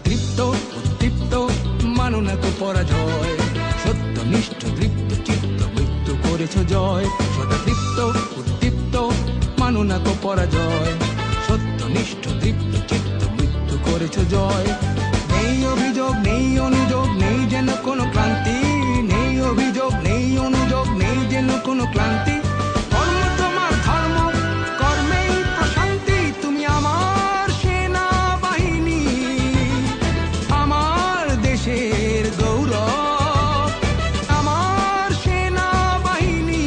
তৃপ্ত উদ্দীপ্ত মানো না তো পরাজয়, সত্যনিষ্ঠ দৃপ্ত চিত্ত মৃত্যু করেছ জয়। সদা তৃপ্ত উদ্দীপ্ত মানো না তো পরাজয়, সত্যনিষ্ঠ দৃপ্ত চিত্ত মৃত্যু করেছ জয়। নেই অভিযোগ নেই অনুযোগ নেই যেন কোনো ক্লান্তি, নেই অভিযোগ নেই অনুযোগ নেই যেন কোনো ক্লান্তি। কর্ম তোমার ধর্ম, কর্মেই প্রশান্তি। তুমি আমার সেনাবাহিনী, আমার দেশের গৌরব। আমার সেনাবাহিনী,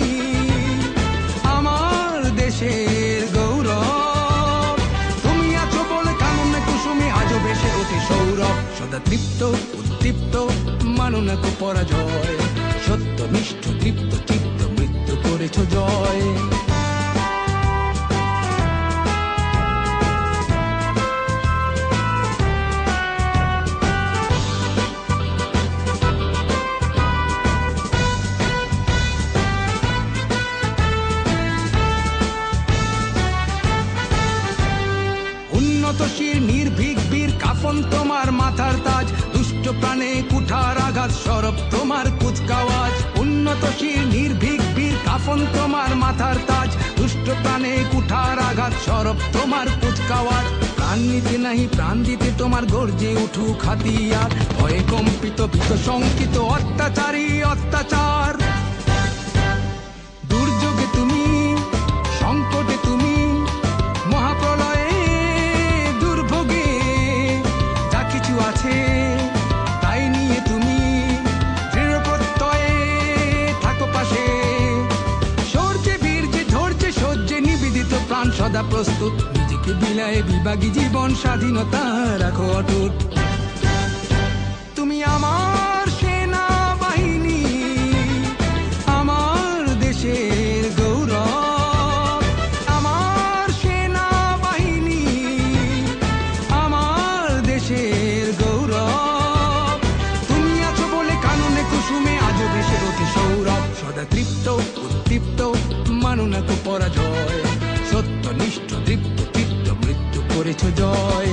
আমার দেশের গৌরব। তুমি আছো বলে কাননে কুসুমে আজও ভেসে ওঠে সৌরভ। সদা তৃপ্ত উদ্দীপ্ত মানো না তো পরাজয়, সত্যনিষ্ঠ দৃপ্ত চিত্ত মৃত্যু করেছ জয়। উন্নতশীল নির্ভীক বীর কাফন তোমার মাথার তাজ, দুষ্ট প্রাণে কুঠার আঘাত সরব তোমার কুচকাওয়াজ। উন্নতশীল নির্ভীক বীর কাফন তোমার মাথার তাজ, দুষ্ট প্রাণে কুঠার আঘাত সরব তোমার কুচকাওয়াজ। প্রাণ নিতে নাহি প্রাণ দিতে তোমার গর্জে উঠুক হাতিয়ার, ভয়ে কম্পিত ভীত শঙ্কিত অত্যাচারী অত্যাচার। দুর্যোগে তুমি, সংকটে তুমি, মহাপ্রলয়ে দুর্ভোগে যা কিছু আছে তাই নিয়ে তুমি দৃঢ় প্রত্যয়ে থাকো পাশে। সৌর্যে বীর্যে ধৈর্যে সহ্যে নিবেদিত প্রাণ সদা প্রস্তুত, নিজেকে বিলায়ে বিভাগী জীবন স্বাধীনতা রাখো অটুট। তুমি আমার সেনাবাহিনী, আমার দেশের গৌরব। আমার সেনাবাহিনী, আমার দেশের গৌরব। তুমি আছো বলে কাননে কুসুমে আজও ভেসে ওঠে সৌরভ। সদা তৃপ্ত উদ্দীপ্ত মানো না তো পরাজয়, সত্যনিষ্ঠ দৃপ্ত চিত্ত মৃত্যু করেছ জয়।